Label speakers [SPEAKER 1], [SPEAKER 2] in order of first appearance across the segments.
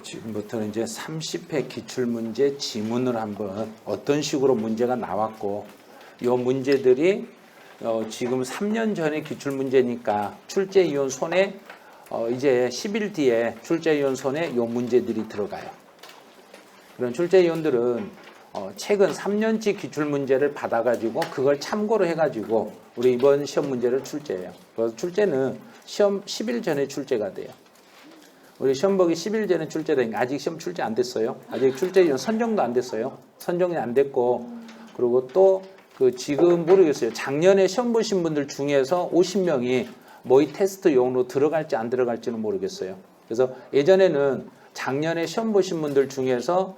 [SPEAKER 1] 지금부터는 이제 30회 기출문제 지문을 한번 어떤 식으로 문제가 나왔고 이 문제들이 지금 3년 전에 기출문제니까 출제위원 손에 이제 10일 뒤에 출제위원 손에 이 문제들이 들어가요. 그런 출제위원들은 최근 3년치 기출문제를 받아가지고 그걸 참고로 해가지고 우리 이번 시험 문제를 출제해요. 그래서 출제는 시험 10일 전에 출제가 돼요. 우리 시험 보기 10일 전에 출제되니까 아직 시험 출제 안 됐어요. 아직 출제위원 선정도 안 됐어요. 선정이 안 됐고 그리고 또 지금 모르겠어요. 작년에 시험 보신 분들 중에서 50명이 모의 테스트용으로 들어갈지 안 들어갈지는 모르겠어요. 그래서 예전에는 작년에 시험 보신 분들 중에서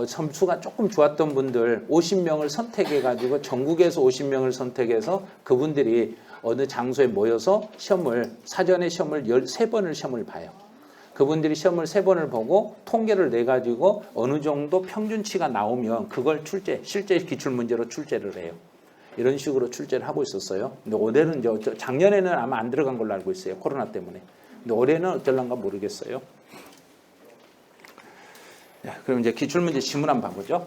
[SPEAKER 1] 점수가 조금 좋았던 분들 50명을 선택해가지고 전국에서 50명을 선택해서 그분들이 어느 장소에 모여서 사전에 시험을 13번을 시험을 봐요. 그분들이 시험을 3번을 보고 통계를 내가지고 어느 정도 평균치가 나오면 그걸 실제 기출문제로 출제를 해요. 이런 식으로 출제를 하고 있었어요. 근데 올해는 작년에는 아마 안 들어간 걸로 알고 있어요. 코로나 때문에. 근데 올해는 어떨란가 모르겠어요. 그럼 이제 기출문제 지문 한번 봐보죠.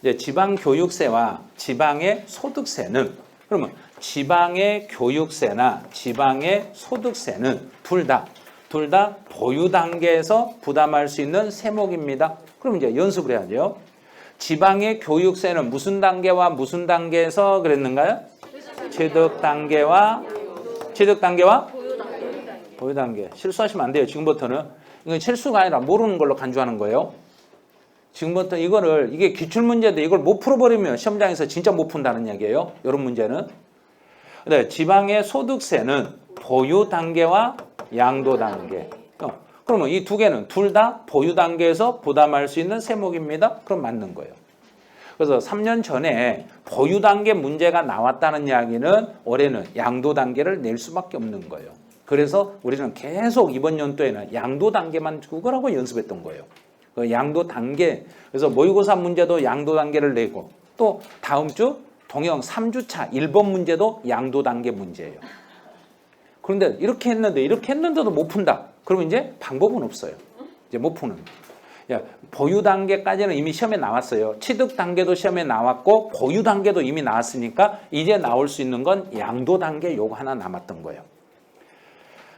[SPEAKER 1] 이제 지방교육세와 지방의 소득세는 그러면 지방의 교육세나 지방의 소득세는 둘 다 보유 단계에서 부담할 수 있는 세목입니다. 그럼 이제 연습을 해야죠. 지방의 교육세는 무슨 단계와 무슨 단계에서 그랬는가요? 취득 단계와 보유 단계. 실수하시면 안 돼요. 지금부터는 이건 실수가 아니라 모르는 걸로 간주하는 거예요. 지금부터 이게 기출문제인데 이걸 못 풀어버리면 시험장에서 진짜 못 푼다는 얘기예요. 이런 문제는. 네, 지방의 소득세는 보유 단계와 양도 단계. 그러면 이 두 개는 둘 다 보유 단계에서 부담할 수 있는 세목입니다. 그럼 맞는 거예요. 그래서 3년 전에 보유 단계 문제가 나왔다는 이야기는 올해는 양도 단계를 낼 수밖에 없는 거예요. 그래서 우리는 계속 이번 연도에는 양도 단계만 그거라고 연습했던 거예요. 그 양도 단계. 그래서 모의고사 문제도 양도 단계를 내고 또 다음 주 동영 3주차 1번 문제도 양도 단계 문제예요. 그런데 이렇게 했는데도 못 푼다. 그러면 이제 방법은 없어요. 이제 못 푸는. 보유 단계까지는 이미 시험에 나왔어요. 취득 단계도 시험에 나왔고 보유 단계도 이미 나왔으니까 이제 나올 수 있는 건 양도 단계 요거 하나 남았던 거예요.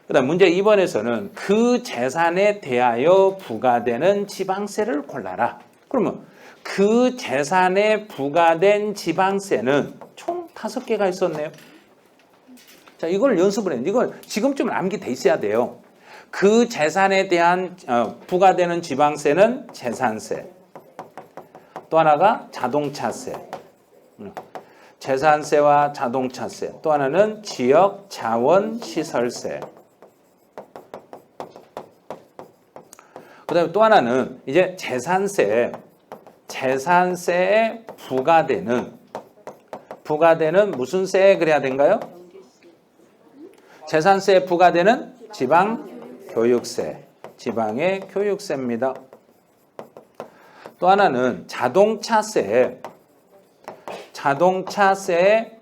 [SPEAKER 1] 그다음 문제 2번에서는 그 재산에 대하여 부과되는 지방세를 골라라. 그러면 그 재산에 부과된 지방세는 총 5개가 있었네요. 자, 이걸 연습을 해요. 이걸 지금쯤은 암기돼 있어야 돼요. 그 재산에 대한 부과되는 지방세는 재산세. 또 하나가 자동차세. 재산세와 자동차세. 또 하나는 지역 자원 시설세. 그다음에 또 하나는 이제 재산세에 부과되는 무슨 세에 그래야 된가요? 재산세에 부과되는 지방교육세, 지방의 교육세입니다. 또 하나는 자동차세에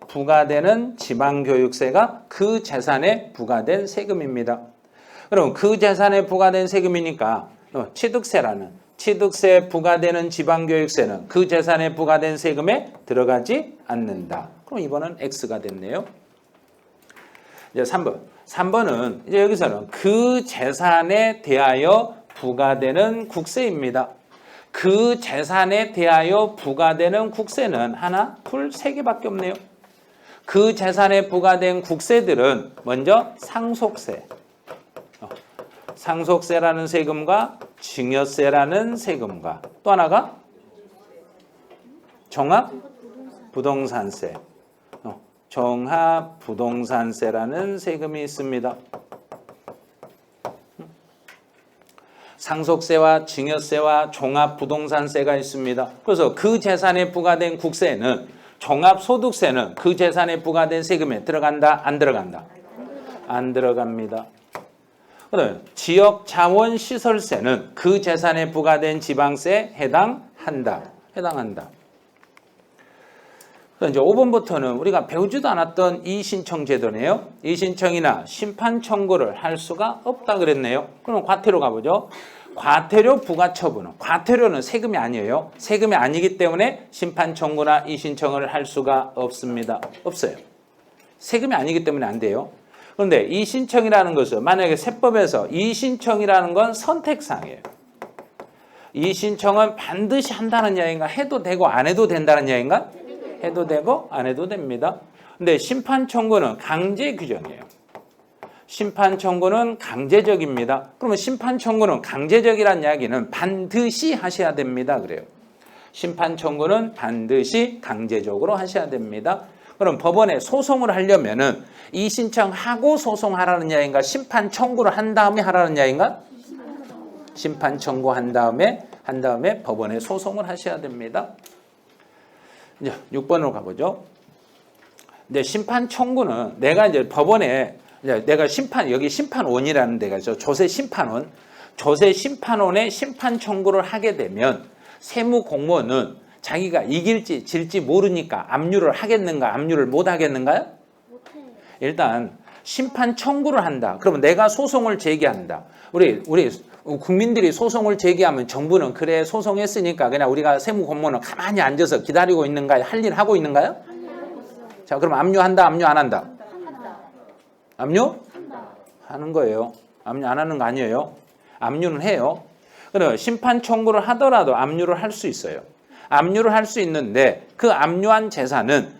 [SPEAKER 1] 부과되는 지방교육세가 그 재산에 부과된 세금입니다. 그럼 그 재산에 부과된 세금이니까 취득세에 부과되는 지방교육세는 그 재산에 부과된 세금에 들어가지 않는다. 그럼 이번은 X가 됐네요. 이제 3번은 이제 여기서는 그 재산에 대하여 부과되는 국세입니다. 그 재산에 대하여 부과되는 국세는 하나, 둘, 3개밖에 없네요. 그 재산에 부과된 국세들은 먼저 상속세. 상속세라는 세금과 증여세라는 세금과 또 하나가 종합부동산세. 종합부동산세라는 세금이 있습니다. 상속세와 증여세와 종합부동산세가 있습니다. 그래서 그 재산에 부과된 국세는 종합소득세는 그 재산에 부과된 세금에 들어간다? 안 들어간다? 안 들어갑니다. 그다음에 지역자원시설세는 그 재산에 부과된 지방세에 해당한다. 이제 5번부터는 우리가 배우지도 않았던 이의신청 제도네요. 이의신청이나 심판 청구를 할 수가 없다 그랬네요. 그럼 과태료 가보죠. 과태료 부과처분은 과태료는 세금이 아니에요. 세금이 아니기 때문에 심판 청구나 이의신청을 할 수가 없습니다. 없어요. 세금이 아니기 때문에 안 돼요. 그런데 이의신청이라는 것은 만약에 세법에서 이의신청이라는 건 선택사항이에요. 이의신청은 반드시 한다는 이야기인가? 해도 되고 안 해도 된다는 이야기인가? 해도 되고 안 해도 됩니다. 근데 심판 청구는 강제 규정이에요. 심판 청구는 강제적입니다. 그러면 심판 청구는 강제적이라는 이야기는 반드시 하셔야 됩니다. 그래요. 심판 청구는 반드시 강제적으로 하셔야 됩니다. 그럼 법원에 소송을 하려면은 이의신청하고 소송하라는 이야기인가? 심판 청구를 한 다음에 하라는 이야기인가? 심판 청구한 다음에 법원에 소송을 하셔야 됩니다. 이제 6번으로 가보죠. 근데 심판 청구는 내가 이제 법원에 내가 여기 심판원이라는 데가 있죠. 조세 심판원. 조세 심판원에 심판 청구를 하게 되면 세무 공무원은 자기가 이길지 질지 모르니까 압류를 하겠는가, 압류를 못 하겠는가요? 못해요. 일단 심판 청구를 한다. 그러면 내가 소송을 제기한다. 우리 국민들이 소송을 제기하면 정부는 그래 소송했으니까 그냥 우리가 세무 공무원은 가만히 앉아서 기다리고 있는가요? 할 일 하고 있는가요? 자, 그럼 압류한다, 압류 안 한다? 압류? 하는 거예요. 압류 안 하는 거 아니에요. 압류는 해요. 그럼 심판 청구를 하더라도 압류를 할 수 있어요. 압류를 할 수 있는데 그 압류한 재산은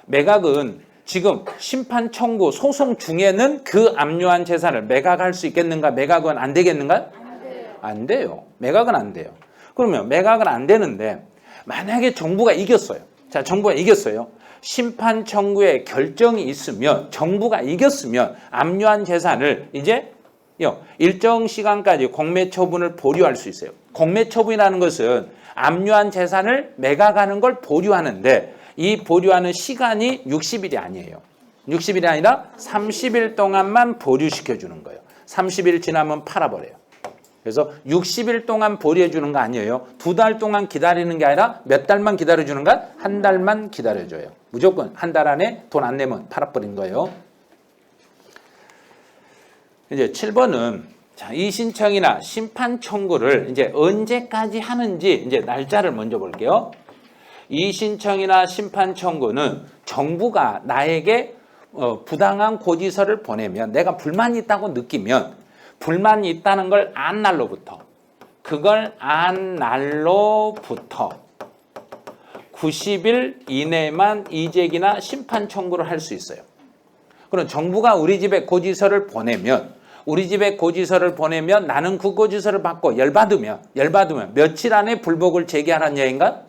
[SPEAKER 1] 매각은 지금 심판 청구 소송 중에는 그 압류한 재산을 매각할 수 있겠는가? 매각은 안 되겠는가? 안 돼요. 매각은 안 돼요. 그러면 매각은 안 되는데 만약에 정부가 이겼어요. 자, 정부가 이겼어요. 심판 청구의 결정이 있으면 정부가 이겼으면 압류한 재산을 이제 일정 시간까지 공매 처분을 보류할 수 있어요. 공매 처분이라는 것은 압류한 재산을 매각하는 걸 보류하는데 이 보류하는 시간이 60일이 아니에요. 60일이 아니라 30일 동안만 보류시켜 주는 거예요. 30일 지나면 팔아버려요. 그래서 60일 동안 보류해 주는 거 아니에요. 2달 동안 기다리는 게 아니라 몇 달만 기다려주는가? 한 달만 기다려줘요. 무조건 한 달 안에 돈 안 내면 팔아버린 거예요. 이제 7번은 자, 이의신청이나 심판 청구를 이제 언제까지 하는지 이제 날짜를 먼저 볼게요. 이의신청이나 심판 청구는 정부가 나에게 부당한 고지서를 보내면 내가 불만이 있다고 느끼면 불만이 있다는 걸 안 날로부터 90일 이내만 이재기나 심판 청구를 할 수 있어요. 그럼 정부가 우리 집에 고지서를 보내면 나는 그 고지서를 받고 열받으면 며칠 안에 불복을 제기하라는 얘기인가?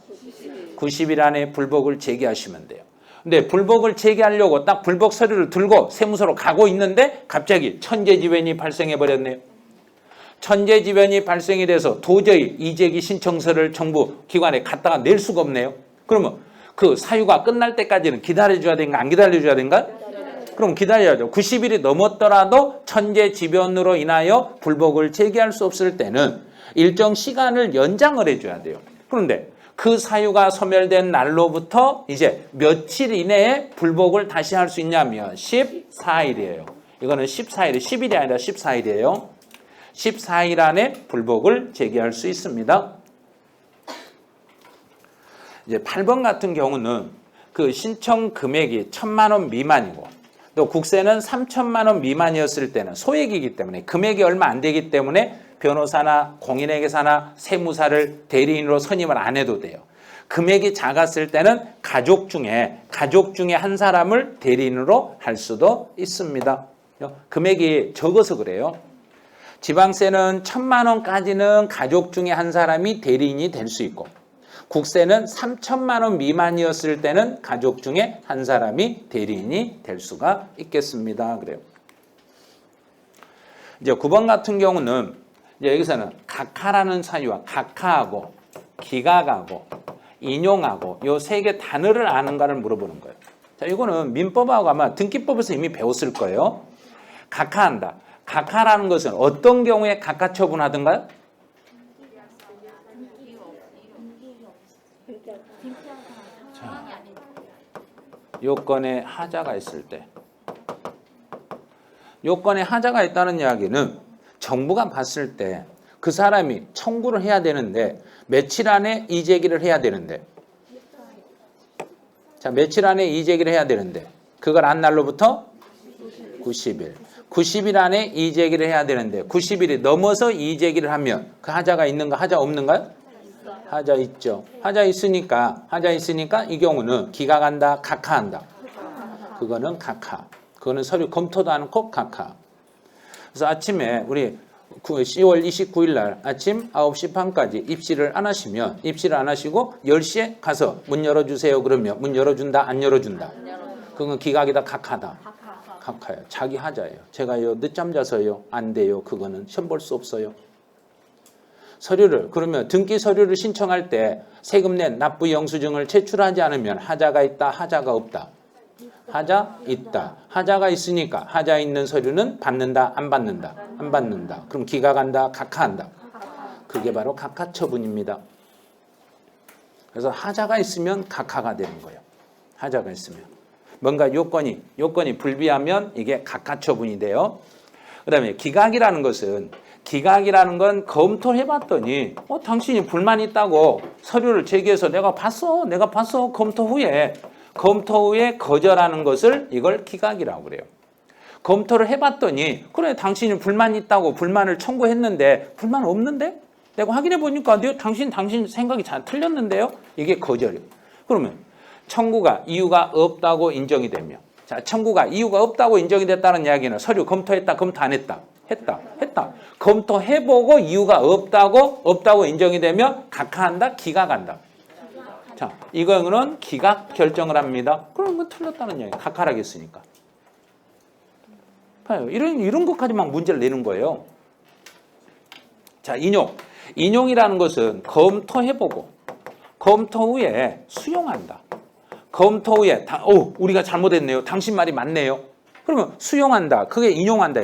[SPEAKER 1] 90일 안에 불복을 제기하시면 돼요. 근데 불복을 제기하려고 딱 불복 서류를 들고 세무서로 가고 있는데 갑자기 천재지변이 발생해 버렸네요. 천재지변이 발생이 돼서 도저히 이재기 신청서를 정부 기관에 갖다가 낼 수가 없네요. 그러면 그 사유가 끝날 때까지는 기다려줘야 되는가 안 기다려줘야 되는가? 그럼 기다려야죠. 90일이 넘었더라도 천재지변으로 인하여 불복을 제기할 수 없을 때는 일정 시간을 연장을 해줘야 돼요. 그런데 그 사유가 소멸된 날로부터 이제 며칠 이내에 불복을 다시 할 수 있냐면 14일이에요. 이거는 14일이 10일이 아니라 14일이에요. 14일 안에 불복을 제기할 수 있습니다. 이제 8번 같은 경우는 그 신청 금액이 1,000만 원 미만이고 또 국세는 3,000만 원 미만이었을 때는 소액이기 때문에 금액이 얼마 안 되기 때문에 변호사나 공인회계사나 세무사를 대리인으로 선임을 안 해도 돼요. 금액이 작았을 때는 가족 중에 한 사람을 대리인으로 할 수도 있습니다. 금액이 적어서 그래요. 지방세는 1,000만 원까지는 가족 중에 한 사람이 대리인이 될 수 있고 국세는 3,000만 원 미만이었을 때는 가족 중에 한 사람이 대리인이 될 수가 있겠습니다. 그래요. 이제 9번 같은 경우는 이제 여기서는 각하라는 사유와 각하하고 기각하고 인용하고 요 세 개 단어를 아는가를 물어보는 거예요. 자, 이거는 민법하고 아마 등기법에서 이미 배웠을 거예요. 각하한다. 각하라는 것은 어떤 경우에 각하 처분하던가요? 자, 요건에 하자가 있을 때. 요건에 하자가 있다는 이야기는 정부가 봤을 때 그 사람이 청구를 해야 되는데 며칠 안에 이의제기를 해야 되는데 자, 며칠 안에 이의제기를 해야 되는데 그걸 한 날로부터 90일. 90일 안에 이의제기를 해야 되는데 90일이 넘어서 이의제기를 하면 그 하자가 있는가 하자 없는가요? 하자 있죠. 하자 있으니까 이 경우는 기각한다, 각하한다. 그거는 각하. 그거는 서류 검토도 않고 각하. 그래서 아침에 우리 10월 29일 날 아침 9시 반까지 입시를 안 하시면 입시를 안 하시고 10시에 가서 문 열어주세요. 그러면 문 열어준다, 안 열어준다. 그건 기각이다, 각하다. 각하예요. 자기 하자예요. 제가요 늦잠 자서요. 안 돼요. 그거는 시험 볼 수 없어요. 서류를 그러면 등기 서류를 신청할 때 세금 낸 납부 영수증을 제출하지 않으면 하자가 있다, 하자가 없다. 하자 있다. 하자가 있으니까 하자 있는 서류는 받는다, 안 받는다. 안 받는다. 그럼 기각한다, 각하한다. 그게 바로 각하 처분입니다. 그래서 하자가 있으면 각하가 되는 거예요. 하자가 있으면. 뭔가 요건이 불비하면 이게 각하 처분이 돼요. 그다음에 기각이라는 건 검토를 해봤더니 당신이 불만이 있다고 서류를 제기해서 내가 봤어. 검토 후에 거절하는 것을 이걸 기각이라고 그래요. 검토를 해봤더니 그래 당신이 불만이 있다고 불만을 청구했는데 불만 없는데? 내가 확인해 보니까 당신 생각이 잘 틀렸는데요? 이게 거절이에요. 그러면 청구가 이유가 없다고 인정이 되면 자 청구가 이유가 없다고 인정이 됐다는 이야기는 서류 검토했다, 검토 안 했다? 했다. 검토해보고 이유가 없다고 인정이 되면 각하한다, 기각한다. 자, 이거는 기각 결정을 합니다. 그럼 뭐 틀렸다는 이야기. 각하라겠으니까. 봐요. 이런 것까지만 문제를 내는 거예요. 자, 인용이라는 것은 검토해보고 검토 후에 수용한다. 검토 후에 우리가 잘못했네요. 당신 말이 맞네요. 그러면 수용한다. 그게 인용한다.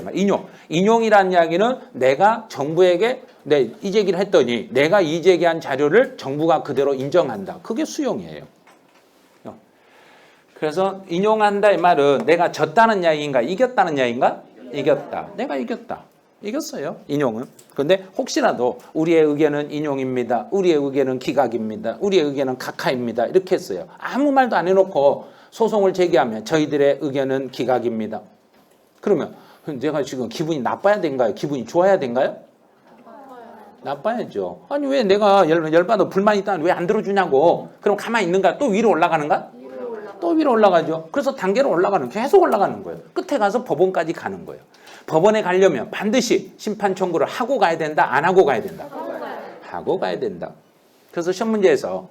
[SPEAKER 1] 인용이라는 이야기는 내가 정부에게 이의제기를 했더니 내가 이의제기한 자료를 정부가 그대로 인정한다. 그게 수용이에요. 그래서 인용한다 이 말은 내가 졌다는 이야기인가 이겼다는 이야기인가? 이겼다. 내가 이겼다. 이겼어요. 인용은. 그런데 혹시라도 우리의 의견은 인용입니다. 우리의 의견은 기각입니다. 우리의 의견은 각하입니다. 이렇게 했어요. 아무 말도 안 해놓고 소송을 제기하면 저희들의 의견은 기각입니다. 그러면 내가 지금 기분이 나빠야 된가요? 기분이 좋아야 된가요? 나빠야죠. 아니 왜 내가 열받아 불만이 있다면 왜 안 들어주냐고. 그럼 가만히 있는가? 또 위로 올라가는가? 또 위로 올라가죠. 그래서 단계로 계속 올라가는 거예요. 끝에 가서 법원까지 가는 거예요. 법원에 가려면 반드시 심판 청구를 하고 가야 된다, 안 하고 가야 된다? 하고 가야 된다. 그래서 시험 문제에서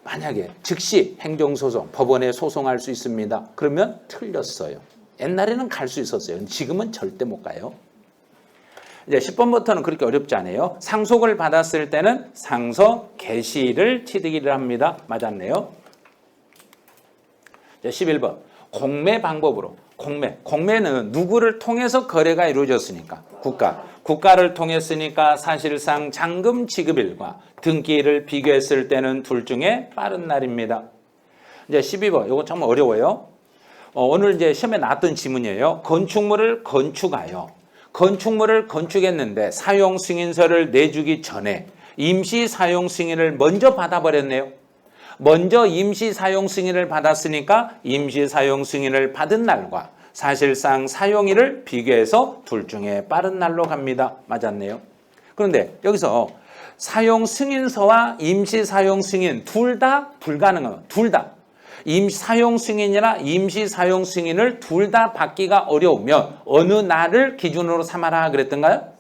[SPEAKER 1] 만약에 즉시 행정소송, 법원에 소송할 수 있습니다. 그러면 틀렸어요. 옛날에는 갈 수 있었어요. 지금은 절대 못 가요. 이제 10번부터는 그렇게 어렵지 않아요. 상속을 받았을 때는 상속 개시를 취득일을 합니다. 맞았네요. 이제 11번. 공매 방법으로. 공매는 누구를 통해서 거래가 이루어졌으니까 국가를 통했으니까 사실상 잔금 지급일과 등기일을 비교했을 때는 둘 중에 빠른 날입니다. 이제 12번 이거 참 어려워요. 오늘 이제 시험에 나왔던 지문이에요. 건축물을 건축했는데 사용 승인서를 내주기 전에 임시 사용 승인을 먼저 받아버렸네요. 먼저 임시 사용 승인을 받았으니까 임시 사용 승인을 받은 날과 사실상 사용일을 비교해서 둘 중에 빠른 날로 갑니다. 맞았네요. 그런데 여기서 사용 승인서와 임시 사용 승인 둘 다 불가능해요. 둘 다. 사용 승인이나 임시 사용 승인을 둘 다 받기가 어려우면 어느 날을 기준으로 삼아라 그랬던가요?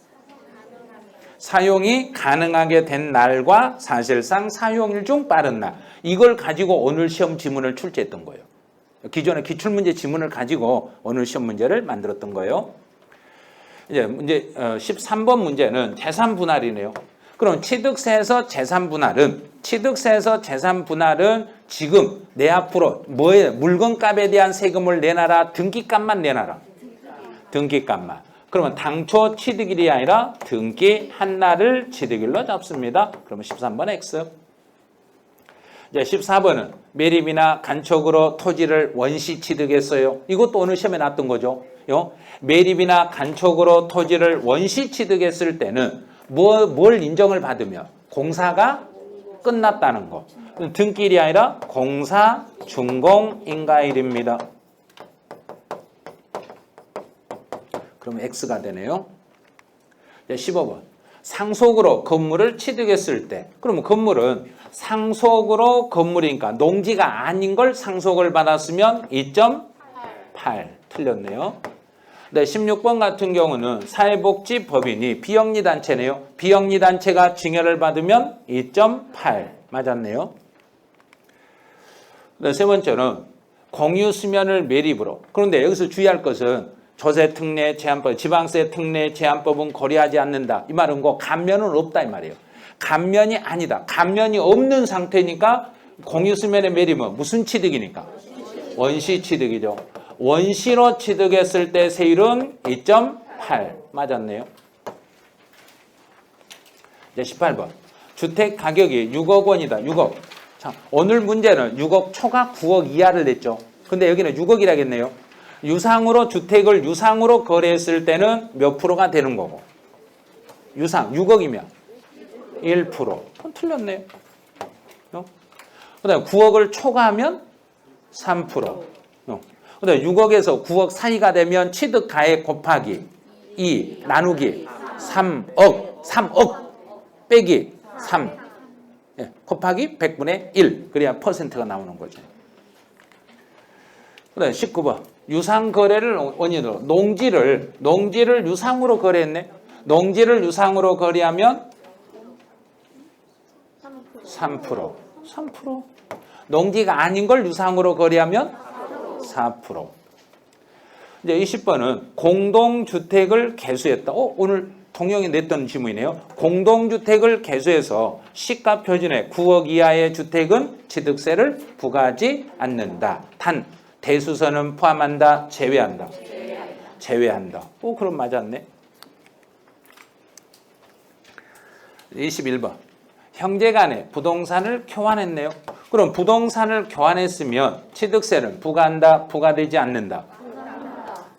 [SPEAKER 1] 사용이 가능하게 된 날과 사실상 사용일 중 빠른 날. 이걸 가지고 오늘 시험 지문을 출제했던 거예요. 기존의 기출문제 지문을 가지고 오늘 시험 문제를 만들었던 거예요. 이제 문제 13번 문제는 재산 분할이네요. 그럼 취득세에서 재산 분할은 지금 내 앞으로 뭐에 물건값에 대한 세금을 내놔라, 등기값만 내놔라. 등기값만. 그러면 당초 취득일이 아니라 등기 한 날을 취득일로 잡습니다. 그러면 13번 X. 이제 14번은 매립이나 간척으로 토지를 원시 취득했어요. 이것도 오늘 시험에 나왔던 거죠. 매립이나 간척으로 토지를 원시 취득했을 때는 뭘 인정을 받으면? 공사가 끝났다는 거. 등기일이 아니라 공사 준공인가일입니다. 그럼 X가 되네요. 15번. 상속으로 건물을 취득했을 때, 그러면 건물은 상속으로 건물이니까 농지가 아닌 걸 상속을 받았으면 2.8. 틀렸네요. 네, 16번 같은 경우는 사회복지법인이 비영리단체네요. 비영리단체가 증여를 받으면 2.8. 맞았네요. 네, 세 번째는 공유수면을 매립으로. 그런데 여기서 주의할 것은 조세특례 제한법, 지방세 특례 제한법은 고려하지 않는다. 이 말은 감면은 없다 이 말이에요. 감면이 아니다. 감면이 없는 상태니까 공유수면의 매립은 무슨 취득이니까? 원시 취득이죠. 원시로 취득했을 때 세율은 2.8. 맞았네요. 이제 18번. 주택 가격이 6억 원이다. 6억. 자, 오늘 문제는 6억 초과 9억 이하를 냈죠. 근데 여기는 6억이라겠네요. 유상으로 주택을 유상으로 거래했을 때는 몇 프로가 되는 거고. 유상 6억이면 1%. 틀렸네요. 그다음에 9억을 초과하면 3%. 근데 6억에서 9억 사이가 되면 취득가액 곱하기 2 나누기 3억 빼기 3 곱하기 100분의 1 그래야 퍼센트가 나오는 거죠. 그다음에 19번 유상거래를 원인으로 농지를 유상으로 거래했네. 농지를 유상으로 거래하면 3%. 농지가 아닌 걸 유상으로 거래하면 4%. 이제 20번은 공동주택을 개수했다. 오늘 통영에 냈던 지문이네요. 공동주택을 개수해서 시가 표준의 9억 이하의 주택은 취득세를 부과하지 않는다. 단 대수선은 포함한다. 제외한다. 제외한다. 그럼 맞았네. 21번. 형제간에 부동산을 교환했네요. 그럼 부동산을 교환했으면 취득세는 부과한다. 부과되지 않는다.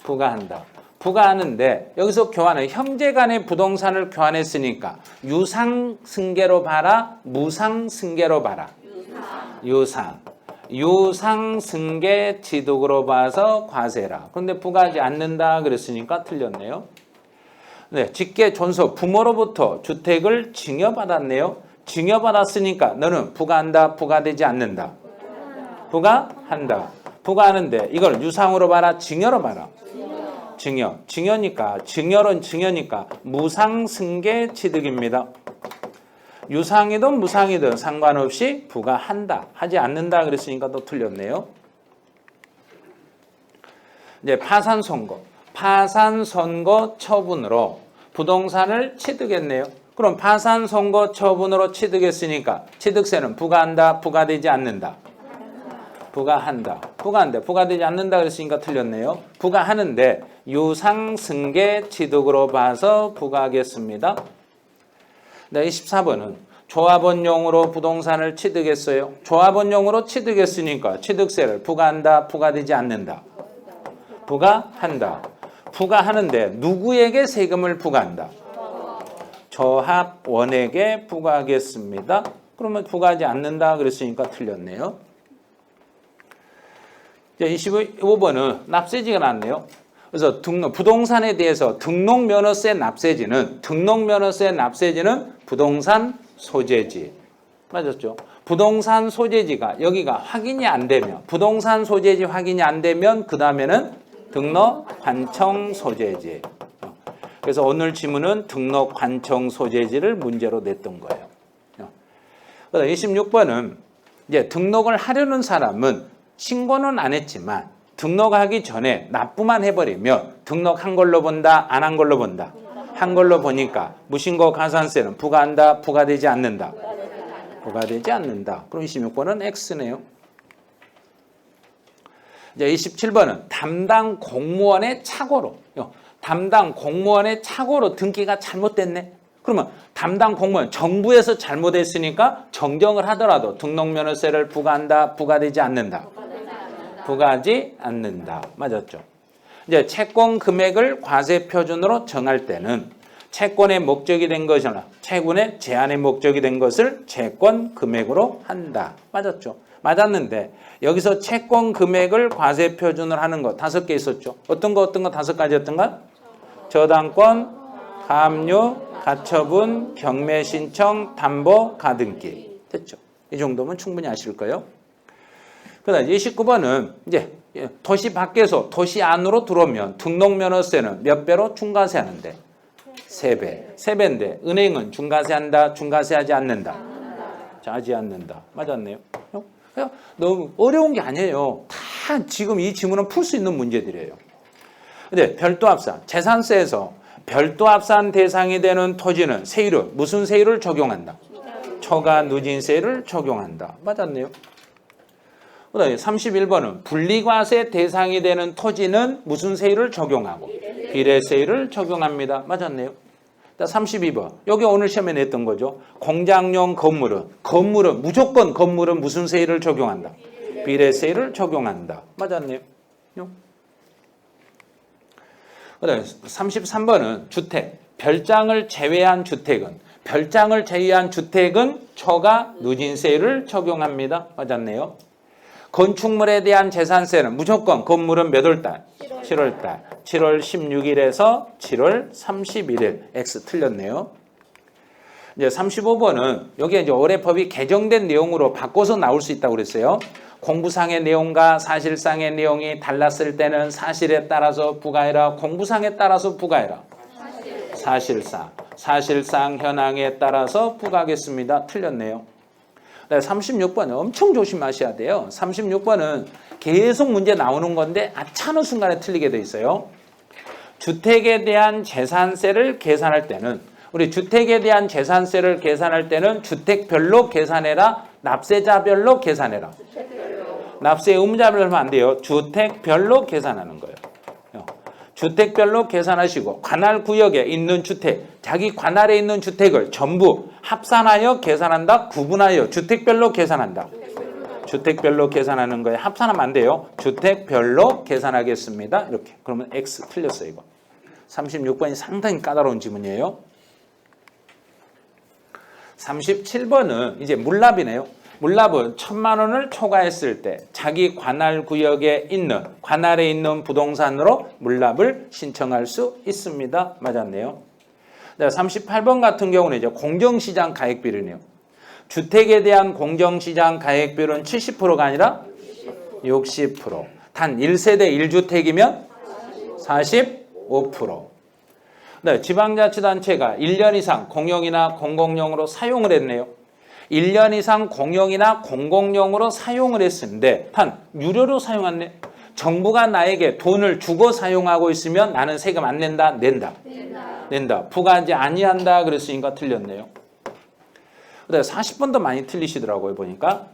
[SPEAKER 1] 부과한다. 부과하는데 여기서 교환은 형제간의 부동산을 교환했으니까 유상승계로 봐라. 무상승계로 봐라. 유상승계 취득으로 봐서 과세라. 그런데 부과하지 않는다 그랬으니까 틀렸네요. 네, 직계 존속 부모로부터 주택을 증여받았네요. 증여받았으니까 너는 부과한다. 부과되지 않는다. 부과한다. 부과하는데 이걸 유상으로 봐라. 증여로 봐라. 증여니까 증여니까 무상승계 취득입니다. 유상이든 무상이든 상관없이 부과한다. 하지 않는다 그랬으니까 또 틀렸네요. 이제 파산선고 처분으로 부동산을 취득했네요. 그럼 파산선고 처분으로 취득했으니까 취득세는 부과한다. 부과되지 않는다. 부과한다. 부과되지 않는다 그랬으니까 틀렸네요. 부과하는데 유상승계 취득으로 봐서 부과하겠습니다. 네, 24번은 조합원용으로 부동산을 취득했어요. 조합원용으로 취득했으니까 취득세를 부과한다. 부과되지 않는다. 부과한다. 부과하는데 누구에게 세금을 부과한다. 조합원에게 부과하겠습니다. 그러면 부과하지 않는다 그랬으니까 틀렸네요. 25번은 납세지가 나왔네요. 그래서 부동산에 대해서 등록면허세 납세지는 부동산 소재지. 맞았죠? 부동산 소재지가 여기가 확인이 안 되면 부동산 소재지 확인이 안 되면 그 다음에는 등록 관청 소재지. 그래서 오늘 지문은 등록 관청 소재지를 문제로 냈던 거예요. 그다음 26번은 이제 등록을 하려는 사람은 신고는 안 했지만 등록하기 전에 납부만 해버리면 등록한 걸로 본다, 안 한 걸로 본다. 한 걸로 보니까 무신고 가산세는 부과한다, 부과되지 않는다. 부과되지 않는다. 그럼 26번은 X네요. 이제 27번은 담당 공무원의 착오로 등기가 잘못됐네. 그러면 담당 공무원 정부에서 잘못했으니까 정정을 하더라도 등록면허세를 부과한다, 부과되지 않는다. 부과하지 않는다. 맞았죠? 이제 채권 금액을 과세 표준으로 정할 때는 채권의 목적이 된 것이나 채권의 제한의 목적이 된 것을 채권 금액으로 한다. 맞았죠? 맞았는데 여기서 채권 금액을 과세 표준을 하는 거 5개 있었죠. 어떤 거 5가지였던가? 저당권, 가압류, 가처분, 경매 신청, 담보, 가등기. 됐죠? 이 정도면 충분히 아실 거예요. 그다음 29번은 이제 도시 밖에서 도시 안으로 들어오면 등록면허세는 몇 배로 중과세하는데? 3배. 3배인데 은행은 중과세한다, 중과세하지 않는다. 자, 하지 않는다. 맞았네요. 너무 어려운 게 아니에요. 다 지금 이 지문은 풀 수 있는 문제들이에요. 근데 별도합산, 재산세에서 별도합산 대상이 되는 토지는 세율을 무슨 세율을 적용한다? 초과 누진세를 적용한다. 맞았네요. 그다음에 31번은 분리과세 대상이 되는 토지는 무슨 세율을 적용하고? 비례세율을 적용합니다. 맞았네요. 32번. 여기 오늘 시험에 냈던 거죠. 공장용 건물은 무조건 건물은 무슨 세율을 적용한다? 비례세율을 적용한다. 맞았네요. 그다음에 33번은 주택. 별장을 제외한 주택은 초과 누진세율을 적용합니다. 맞았네요. 건축물에 대한 재산세는 무조건 건물은 몇 월달? 7월달. 7월 16일에서 7월 31일. X 틀렸네요. 이제 35번은 여기에 이제 올해 법이 개정된 내용으로 바꿔서 나올 수 있다고 그랬어요. 공부상의 내용과 사실상의 내용이 달랐을 때는 사실에 따라서 부과해라. 공부상에 따라서 부과해라. 사실상 현황에 따라서 부과하겠습니다. 틀렸네요. 36번은 엄청 조심하셔야 돼요. 36번은 계속 문제 나오는 건데 아차는 순간에 틀리게 돼 있어요. 주택에 대한 재산세를 계산할 때는 주택별로 계산해라. 납세자별로 계산해라. 납세 의무자별로 하면 안 돼요. 주택별로 계산하는 거예요. 주택별로 계산하시고 관할 구역에 있는 주택, 자기 관할에 있는 주택을 전부 합산하여 계산한다. 구분하여 주택별로 계산한다. 주택별로 계산하는 거에 합산하면 안 돼요. 주택별로 계산하겠습니다. 이렇게. 그러면 X 틀렸어요. 이거. 36번이 상당히 까다로운 지문이에요. 37번은 이제 물납이네요. 물납은 1,000만 원을 초과했을 때 자기 관할 구역에 있는 관할에 있는 부동산으로 물납을 신청할 수 있습니다. 맞았네요. 38번 같은 경우는 이제 공정시장 가액비율이네요. 주택에 대한 공정시장 가액비율은 70%가 아니라 60%. 단 1세대 1주택이면 45%. 네, 지방자치단체가 1년 이상 공영이나 공공용으로 사용을 했네요. 1년 이상 공영이나 공공용으로 사용을 했는데 단 유료로 사용했네. 정부가 나에게 돈을 주고 사용하고 있으면 나는 세금 안 낸다? 낸다. 부과하지 아니한다 그랬으니까 틀렸네요. 40번도 많이 틀리시더라고요. 보니까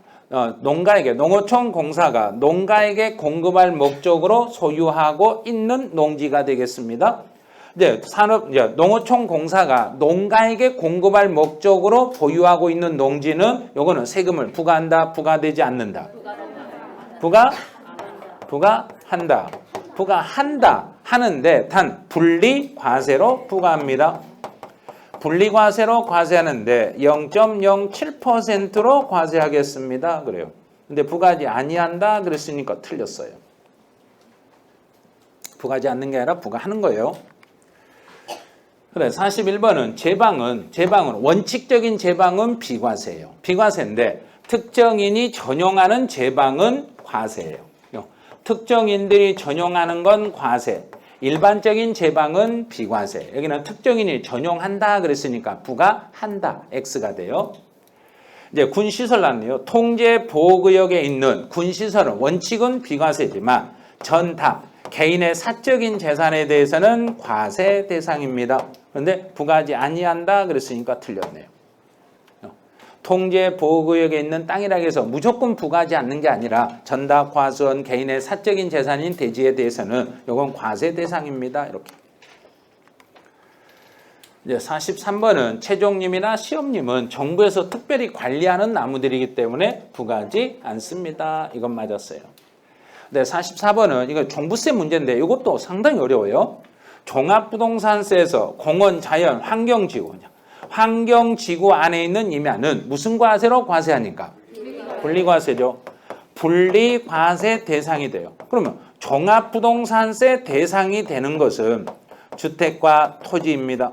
[SPEAKER 1] 농어촌 공사가 농가에게 공급할 목적으로 소유하고 있는 농지가 되겠습니다. 이제 농어촌 공사가 농가에게 공급할 목적으로 보유하고 있는 농지는 요거는 세금을 부과한다, 부과되지 않는다. 부과한다. 하는데 단 분리과세로 부과합니다. 분리과세로 과세하는데 0.07%로 과세하겠습니다. 그래요. 근데 부과하지 아니한다 그랬으니까 틀렸어요. 부과하지 않는 게 아니라 부과하는 거예요. 그래, 41번은 제방은 원칙적인 제방은 비과세예요. 비과세인데 특정인이 전용하는 제방은 과세예요. 특정인들이 전용하는 건 과세. 일반적인 제방은 비과세. 여기는 특정인이 전용한다 그랬으니까 부과한다. X가 돼요. 이제 군시설 나왔네요. 통제 보호구역에 있는 군시설은 원칙은 비과세지만 전탁, 개인의 사적인 재산에 대해서는 과세 대상입니다. 그런데 부과하지 아니한다 그랬으니까 틀렸네요. 통제 보호구역에 있는 땅이라고 해서 무조건 부과하지 않는 게 아니라 전탁, 과수원, 개인의 사적인 재산인 대지에 대해서는 이건 과세 대상입니다. 이렇게. 이제 43번은 최종님이나 시험님은 정부에서 특별히 관리하는 나무들이기 때문에 부과하지 않습니다. 이건 맞았어요. 네, 44번은 이거 종부세 문제인데 이것도 상당히 어려워요. 종합부동산세에서 공원, 자연, 환경지구, 환경지구 안에 있는 임야는 무슨 과세로 과세하니까? 분리과세죠. 분리과세 대상이 돼요. 그러면 종합부동산세 대상이 되는 것은 주택과 토지입니다.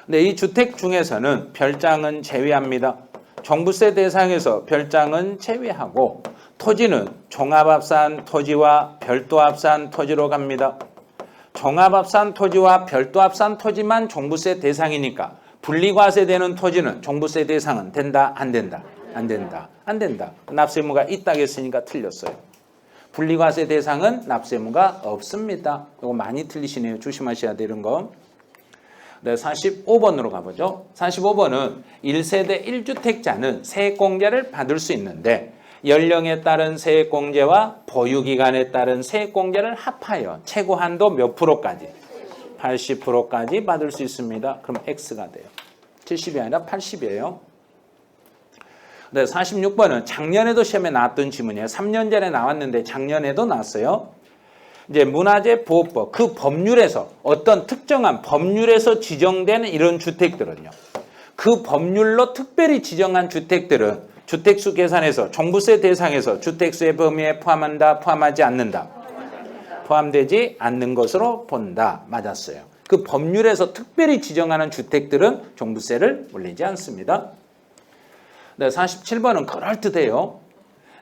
[SPEAKER 1] 근데 이 주택 중에서는 별장은 제외합니다. 종부세 대상에서 별장은 제외하고 토지는 종합합산 토지와 별도합산 토지로 갑니다. 종합합산 토지와 별도합산 토지만 종부세 대상이니까 분리과세되는 토지는 종부세 대상은 된다, 안 된다? 안 된다. 안 된다. 납세무가 있다고 했으니까 틀렸어요. 분리과세 대상은 납세무가 없습니다. 이거 많이 틀리시네요. 조심하셔야 되는 거. 네, 45번으로 가보죠. 45번은 1세대 1주택자는 세액공제를 받을 수 있는데 연령에 따른 세액공제와 보유기간에 따른 세액공제를 합하여 최고 한도 몇 프로까지? 80%까지 받을 수 있습니다. 그럼 X가 돼요. 70이 아니라 80이에요. 네, 46번은 작년에도 시험에 나왔던 지문이에요. 3년 전에 나왔는데 작년에도 나왔어요. 이제 문화재보호법 그 법률에서 어떤 특정한 법률에서 지정되는 이런 주택들은요. 그 법률로 특별히 지정한 주택들은 주택수 계산에서 종부세 대상에서 주택수의 범위에 포함한다, 포함하지 않는다. 포함되지 않는 것으로 본다. 맞았어요. 그 법률에서 특별히 지정하는 주택들은 종부세를 물리지 않습니다. 네, 47번은 그럴듯해요.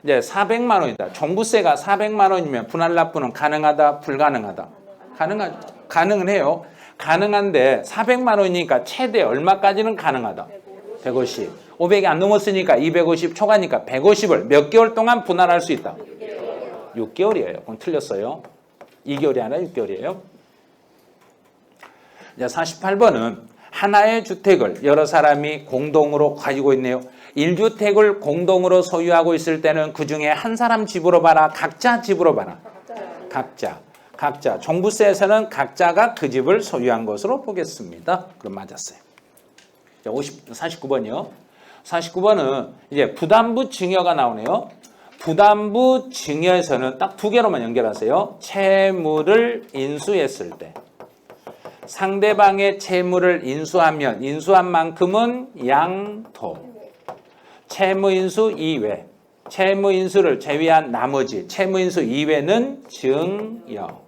[SPEAKER 1] 이제 400만 원이다. 종부세가 400만 원이면 분할 납부는 가능하다, 불가능하다? 가능하죠. 가능은 해요. 가능한데 400만 원이니까 최대 얼마까지는 가능하다? 150. 500이 안 넘었으니까 250 초과니까 150을 몇 개월 동안 분할할 수 있다? 6개월이에요. 그럼 틀렸어요. 2개월이 아니라 6개월이에요. 이제 48번은 하나의 주택을 여러 사람이 공동으로 가지고 있네요. 1주택을 공동으로 소유하고 있을 때는 그중에 한 사람 집으로 봐라, 각자 집으로 봐라. 각자. 종부세에서는 각자가 그 집을 소유한 것으로 보겠습니다. 그럼 맞았어요. 49번이요. 49번은 이제 부담부 증여가 나오네요. 부담부 증여에서는 딱 두 개로만 연결하세요. 채무를 인수했을 때. 상대방의 채무를 인수하면 인수한 만큼은 양도. 채무인수 이외. 채무인수를 제외한 나머지 채무인수 이외는 증여.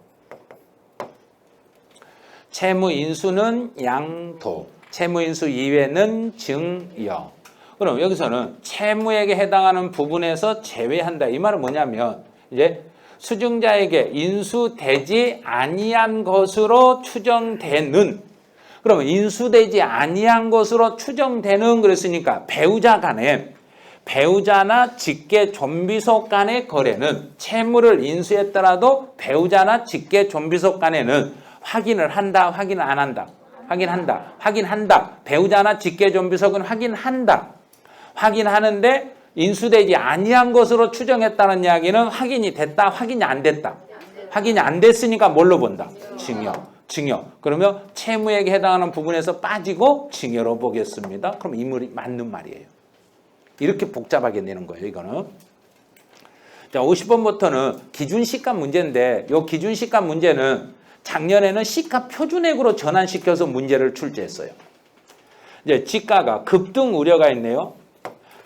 [SPEAKER 1] 채무인수는 양도. 채무인수 이외는 증여. 그럼 여기서는 채무에게 해당하는 부분에서 제외한다. 이 말은 뭐냐면 이제 수증자에게 인수되지 아니한 것으로 추정되는, 그러면 인수되지 아니한 것으로 추정되는 그랬으니까 배우자나 직계 좀비속 간의 거래는 채무를 인수했더라도 배우자나 직계 좀비속 간에는 확인을 한다, 확인을 안 한다. 확인한다. 배우자나 직계 좀비속은 확인한다. 확인하는데 인수되지 아니한 것으로 추정했다는 이야기는 확인이 됐다, 확인이 안 됐다. 확인이 안 됐으니까 뭘로 본다? 증여. 그러면 채무에게 해당하는 부분에서 빠지고 증여로 보겠습니다. 그럼 이 말이 맞는 말이에요. 이렇게 복잡하게 내는 거예요, 이거는. 자, 50번부터는 기준시가 문제인데 이 기준시가 문제는 작년에는 시가 표준액으로 전환시켜서 문제를 출제했어요. 이제 지가가 급등 우려가 있네요.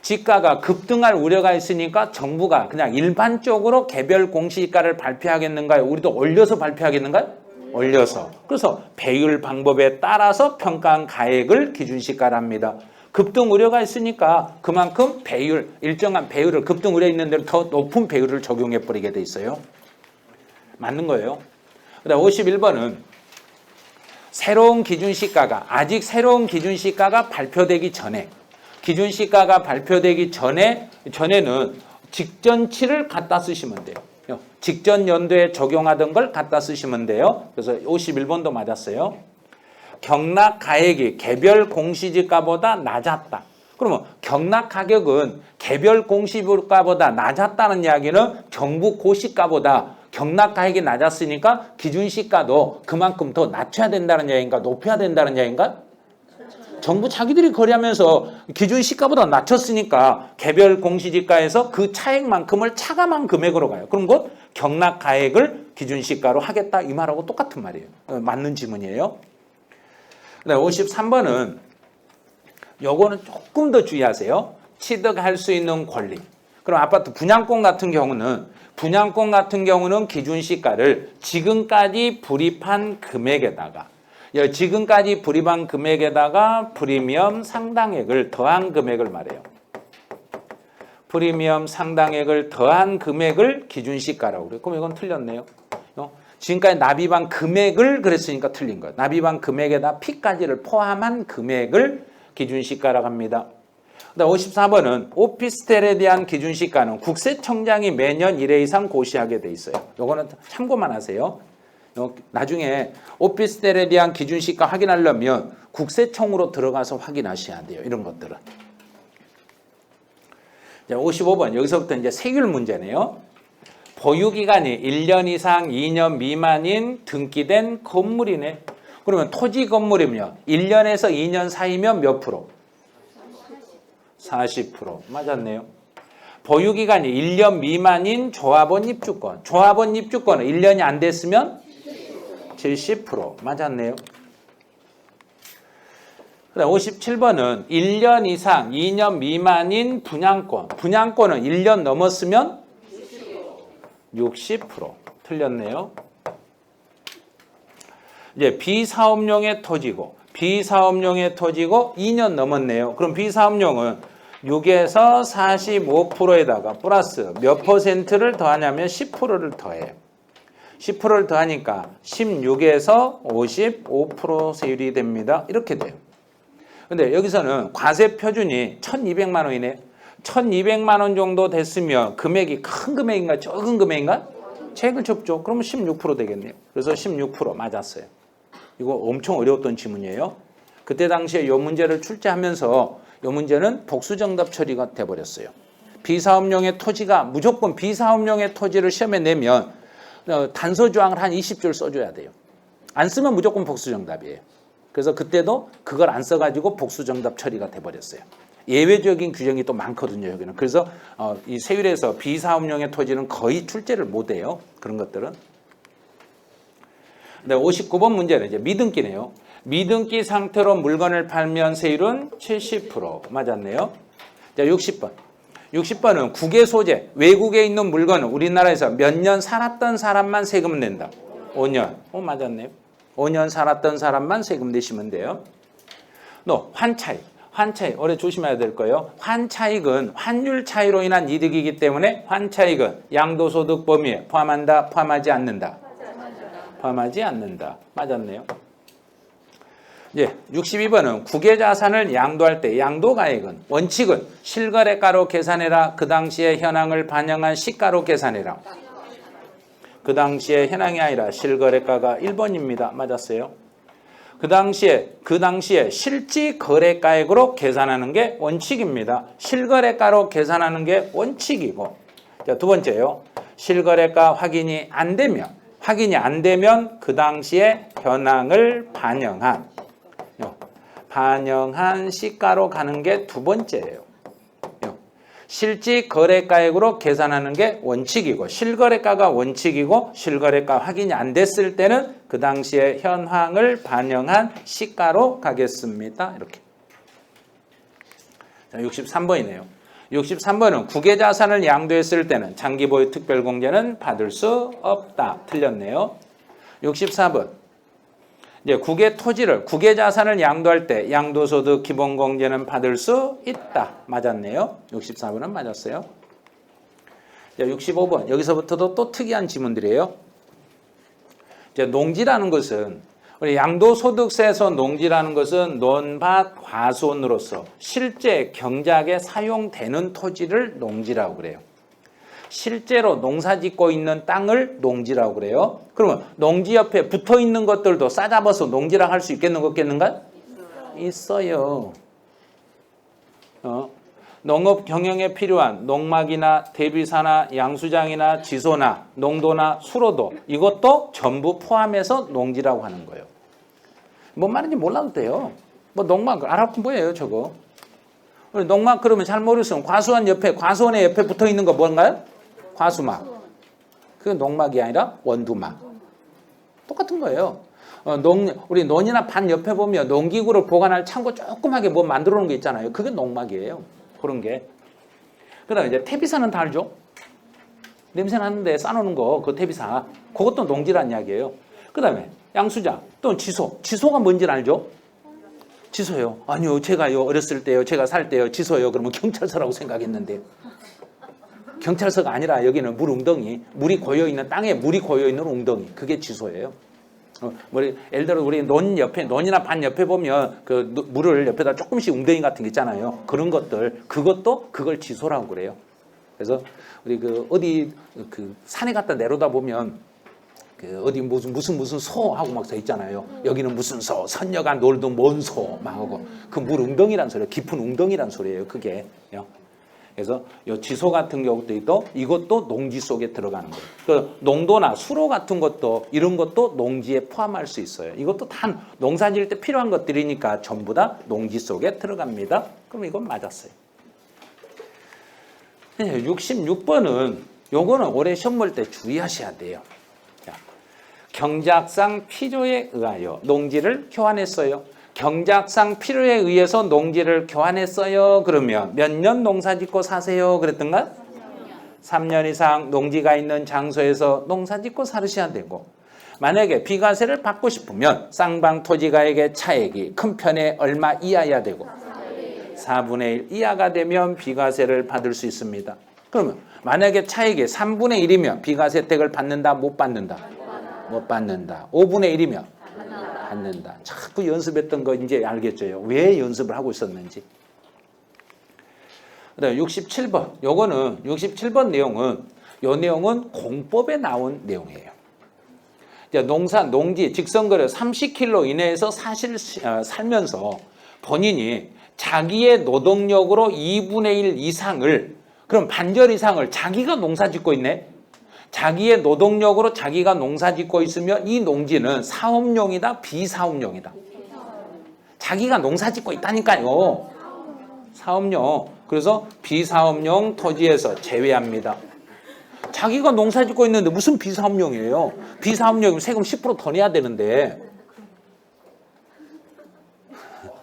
[SPEAKER 1] 지가가 급등할 우려가 있으니까 정부가 그냥 일반적으로 개별 공시지가를 발표하겠는가요? 우리도 올려서 발표하겠는가요? 올려서. 그래서 배율 방법에 따라서 평가한 가액을 기준시가랍니다. 급등 우려가 있으니까 그만큼 배율, 일정한 배율을 급등 우려 있는 데는 더 높은 배율을 적용해 버리게 돼 있어요. 맞는 거예요. 그다음 51번은 아직 새로운 기준시가가 발표되기 전에, 기준시가가 발표되기 전에는 직전치를 갖다 쓰시면 돼요. 직전 연도에 적용하던 걸 갖다 쓰시면 돼요. 그래서 51번도 맞았어요. 경락 가액이 개별 공시지가보다 낮았다. 그러면 경락 가격은 개별 공시지가보다 낮았다는 이야기는 정부 고시가보다 경락 가액이 낮았으니까 기준시가도 그만큼 더 낮춰야 된다는 이야기인가, 높여야 된다는 이야기인가? 정부 자기들이 거래하면서 기준시가보다 낮췄으니까 개별 공시지가에서 그 차액만큼을 차감한 금액으로 가요. 그럼 곧 경락가액을 기준시가로 하겠다 이 말하고 똑같은 말이에요. 맞는 지문이에요. 그다음에 53번은 요거는 조금 더 주의하세요. 취득할 수 있는 권리. 그럼 아파트 분양권 같은 경우는 기준시가를 지금까지 불입한 금액에다가 프리미엄 상당액을 더한 금액을 말해요. 프리미엄 상당액을 더한 금액을 기준시가라고 그래요. 그럼 이건 틀렸네요. 지금까지 납입한 금액을 그랬으니까 틀린 거예요. 납입한 금액에다 피까지를 포함한 금액을 기준시가라고 합니다. 54번은 오피스텔에 대한 기준시가는 국세청장이 매년 1회 이상 고시하게 돼 있어요. 요거는 참고만 하세요. 나중에 오피스텔에 대한 기준시가 확인하려면 국세청으로 들어가서 확인하셔야 돼요. 이런 것들은. 55번 여기서부터 이제 세율 문제네요. 보유기간이 1년 이상 2년 미만인 등기된 건물이네. 그러면 토지 건물이면 1년에서 2년 사이면 몇 프로? 40%. 맞았네요. 보유기간이 1년 미만인 조합원 입주권. 조합원 입주권은 1년이 안 됐으면 70%. 맞았네요. 57번은 1년 이상 2년 미만인 분양권. 분양권은 1년 넘었으면 60%. 틀렸네요. 이제 비사업용의 토지고 2년 넘었네요. 그럼 비사업용은 6에서 45%에다가 플러스 몇 퍼센트를 더하냐면 10%를 더해요. 10%를 더하니까 16에서 55% 세율이 됩니다. 이렇게 돼요. 근데 여기서는 과세 표준이 1,200만 원이네요. 1,200만 원 정도 됐으면 금액이 큰 금액인가 적은 금액인가? 책을 접죠. 그러면 16% 되겠네요. 그래서 16% 맞았어요. 이거 엄청 어려웠던 지문이에요. 그때 당시에 이 문제를 출제하면서 이 문제는 복수정답 처리가 돼버렸어요. 비사업용의 토지가 무조건 비사업용의 토지를 시험에 내면 단서조항을 한 20줄 써줘야 돼요. 안 쓰면 무조건 복수정답이에요. 그래서 그때도 그걸 안 써가지고 복수정답 처리가 돼버렸어요. 예외적인 규정이 또 많거든요. 여기는. 그래서 이 세율에서 비사업용의 토지는 거의 출제를 못해요. 그런 것들은. 네, 59번 문제는 이제 미등기네요. 미등기 상태로 물건을 팔면 세율은 70%. 맞았네요. 자, 60번. 60번은 국외 소재, 외국에 있는 물건은 우리나라에서 몇 년 살았던 사람만 세금을 낸다. 5년. 맞았네요. 5년 살았던 사람만 세금 내시면 돼요. 환차익. 환차익. 올해 조심해야 될 거예요. 환차익은 환율 차이로 인한 이득이기 때문에 환차익은 양도소득 범위에 포함한다, 포함하지 않는다. 포함하지 않는다. 맞았네요. 예, 62번은 국외자산을 양도할 때 양도가액은 원칙은 실거래가로 계산해라. 그 당시의 현황을 반영한 시가로 계산해라. 그 당시에 현황이 아니라 실거래가가 1번입니다. 맞았어요. 그 당시에 실지 거래가액으로 계산하는 게 원칙입니다. 실거래가로 계산하는 게 원칙이고. 자, 두 번째요. 실거래가 확인이 안 되면 그 당시에 현황을 반영한 시가로 가는 게 두 번째예요. 실지 거래가액으로 계산하는 게 원칙이고 실거래가가 원칙이고 실거래가 확인이 안 됐을 때는 그 당시에 현황을 반영한 시가로 가겠습니다. 이렇게. 자, 63번이네요. 63번은 국외자산을 양도했을 때는 장기보유 특별공제는 받을 수 없다. 틀렸네요. 64번. 이제 국외자산을 양도할 때 양도소득 기본공제는 받을 수 있다. 맞았네요. 64번은 맞았어요. 자, 65번. 여기서부터도 또 특이한 지문들이에요. 이제 농지라는 것은 우리 양도소득세에서 농지라는 것은 논밭 과수원으로서 실제 경작에 사용되는 토지를 농지라고 그래요. 실제로 농사 짓고 있는 땅을 농지라고 그래요. 그러면 농지 옆에 붙어 있는 것들도 싸잡아서 농지라고 할 수 있겠는가? 있어요. 농업 경영에 필요한 농막이나 대비사나 양수장이나 지소나 농도나 수로도 이것도 전부 포함해서 농지라고 하는 거예요. 뭔 말인지 몰라도 돼요. 뭐 농막 알아보면 뭐예요 저거. 농막 그러면 잘 모르겠으면 과수원의 옆에 붙어 있는 거 뭔가요? 과수막. 그게 농막이 아니라 원두막. 똑같은 거예요. 우리 논이나 반 옆에 보면 농기구를 보관할 창고 조그맣게 뭐 만들어 놓은 게 있잖아요. 그게 농막이에요. 그런 게. 그 다음에 이제 퇴비사는 다 알죠? 냄새 나는데 싸놓는 거, 그 퇴비사. 그것도 농지란 이야기예요. 그 다음에 양수장, 또 지소. 지소가 뭔지 알죠? 지소요. 아니요, 제가요, 어렸을 때요, 제가 살 때요, 지소요. 그러면 경찰서라고 생각했는데. 경찰서가 아니라 여기는 물 웅덩이, 물이 고여있는, 땅에 물이 고여있는 웅덩이. 그게 지소예요. 예를 들어 우리 논 옆에, 논이나 반 옆에 보면 그 물을 옆에다 조금씩 웅덩이 같은 게 있잖아요. 그런 것들, 그걸 지소라고 그래요. 그래서 우리 어디 산에 갔다 내려다 보면 어디 무슨 소하고 막 써 있잖아요. 여기는 무슨 소, 선녀가 놀던 뭔 소 막 하고 그 물 웅덩이란 소리예요. 깊은 웅덩이란 소리예요. 그게. 그래서 이 지소 같은 경우도 이것도 농지 속에 들어가는 거예요. 그 농도나 수로 같은 것도 이런 것도 농지에 포함할 수 있어요. 이것도 다 농사 지을 때 필요한 것들이니까 전부 다 농지 속에 들어갑니다. 그럼 이건 맞았어요. 66번은 요거는 올해 시험 볼 때 주의하셔야 돼요. 경작상 필요에 의하여 농지를 교환했어요. 경작상 필요에 의해서 농지를 교환했어요. 그러면 몇 년 농사 짓고 사세요? 그랬던가? 3년 이상 농지가 있는 장소에서 농사 짓고 살으셔야 되고, 만약에 비과세를 받고 싶으면 쌍방 토지가액의 차액이 큰 편에 얼마 이하여야 되고 4분의 1 이하가 되면 비과세를 받을 수 있습니다. 그러면 만약에 차액이 3분의 1이면 비과세 혜택을 받는다? 못 받는다? 못 받는다. 5분의 1이면 받는다. 자꾸 연습했던 거 이제 알겠죠? 왜 연습을 하고 있었는지. 그다음에 67번. 요거는 67번 내용은 요 내용은 공법에 나온 내용이에요. 이제 농지, 직선거래 30km 이내에서 살면서 본인이 자기의 노동력으로 2분의 1 이상을, 그럼 반절 이상을 자기가 농사 짓고 있네? 자기의 노동력으로 자기가 농사 짓고 있으면 이 농지는 사업용이다, 비사업용이다? 자기가 농사 짓고 있다니까요. 사업용. 그래서 비사업용 토지에서 제외합니다. 자기가 농사 짓고 있는데 무슨 비사업용이에요? 비사업용이면 세금 10% 더 내야 되는데.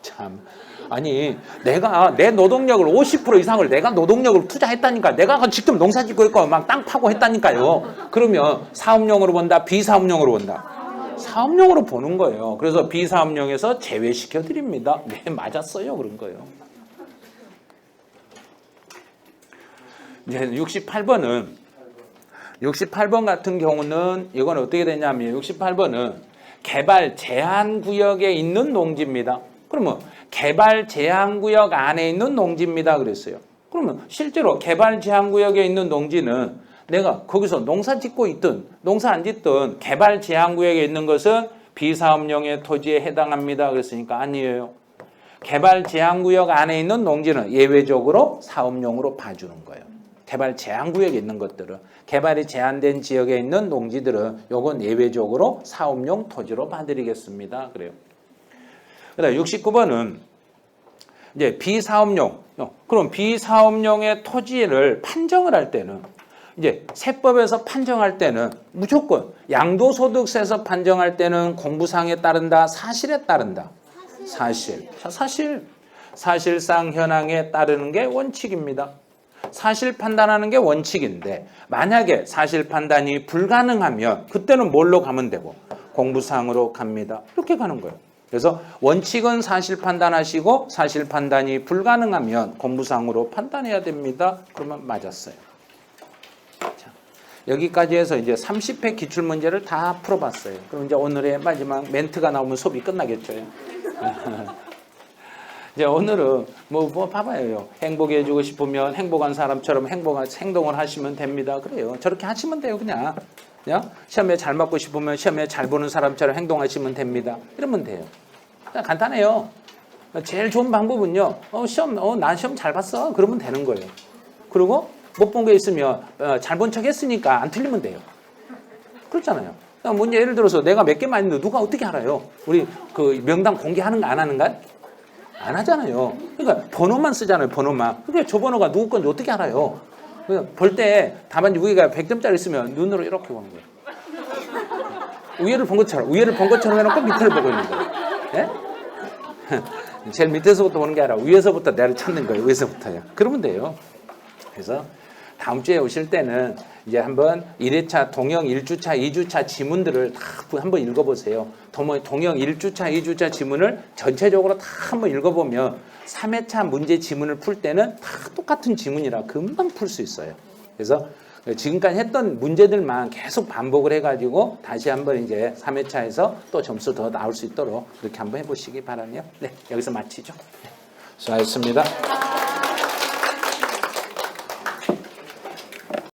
[SPEAKER 1] 참. 아니, 내가 내 노동력을 50% 이상을 내가 노동력을 투자했다니까. 내가 직접 농사 짓고 있고 막 땅 파고 했다니까요. 그러면 사업용으로 본다, 비사업용으로 본다? 사업용으로 보는 거예요. 그래서 비사업용에서 제외시켜 드립니다. 네, 맞았어요. 그런 거예요. 이제 68번 같은 경우는 이건 어떻게 되냐면 68번은 개발 제한 구역에 있는 농지입니다. 그러면 개발 제한 구역 안에 있는 농지입니다. 그랬어요. 그러면 실제로 개발 제한 구역에 있는 농지는 내가 거기서 농사 짓고 있든 농사 안 짓든 개발 제한 구역에 있는 것은 비사업용의 토지에 해당합니다. 그랬으니까 아니에요. 개발 제한 구역 안에 있는 농지는 예외적으로 사업용으로 봐주는 거예요. 개발 제한 구역에 있는 것들은, 개발이 제한된 지역에 있는 농지들은 요건 예외적으로 사업용 토지로 봐드리겠습니다. 그래요. 그다음 69번은 이제 비사업용. 그럼 비사업용의 토지를 판정을 할 때는 이제 세법에서 판정할 때는 무조건 양도소득세에서 판정할 때는 공부사항에 따른다, 사실에 따른다. 사실상 현황에 따르는 게 원칙입니다. 사실 판단하는 게 원칙인데 만약에 사실 판단이 불가능하면 그때는 뭘로 가면 되고 공부사항으로 갑니다. 이렇게 가는 거예요. 그래서 원칙은 사실 판단하시고 사실 판단이 불가능하면 공부사항으로 판단해야 됩니다. 그러면 맞았어요. 자, 여기까지 해서 이제 30회 기출문제를 다 풀어봤어요. 그럼 이제 오늘의 마지막 멘트가 나오면 수업이 끝나겠죠. 이제 오늘은 뭐 봐봐요. 행복해지고 싶으면 행복한 사람처럼 행복한 행동을 하시면 됩니다. 그래요. 저렇게 하시면 돼요. 그냥 시험에 잘 맞고 싶으면 시험에 잘 보는 사람처럼 행동하시면 됩니다. 이러면 돼요. 그냥 간단해요. 제일 좋은 방법은요. 난 시험 잘 봤어. 그러면 되는 거예요. 그리고 못 본 게 있으면 잘 본 척 했으니까 안 틀리면 돼요. 그렇잖아요. 문제 예를 들어서 내가 몇 개 맞는데 누가 어떻게 알아요? 우리 그 명단 공개하는 거 안 하는가? 안 하잖아요. 그러니까 번호만 쓰잖아요. 번호만. 그러니까 저 번호가 누구 건지 어떻게 알아요? 볼 때 답안지 위가 100점짜리 있으면 눈으로 이렇게 보는 거예요. 위에를 본 것처럼 해놓고 밑을 보고 있는 거예요. 예? 제일 밑에서부터 보는 게 아니라 위에서부터 내를 찾는 거예요. 위에서부터요. 그러면 돼요. 그래서 다음 주에 오실 때는 이제 한번 1회차 동영 1주차, 2주차 지문들을 다 한번 읽어보세요. 동영 1주차, 2주차 지문을 전체적으로 다 한번 읽어보면 3회차 문제 지문을 풀 때는 다 똑같은 지문이라 금방 풀 수 있어요. 그래서 지금까지 했던 문제들만 계속 반복을 해가지고 다시 한번 이제 3회차에서 또 점수 더 나올 수 있도록 그렇게 한번 해보시기 바라며 네, 여기서 마치죠. 수고하셨습니다.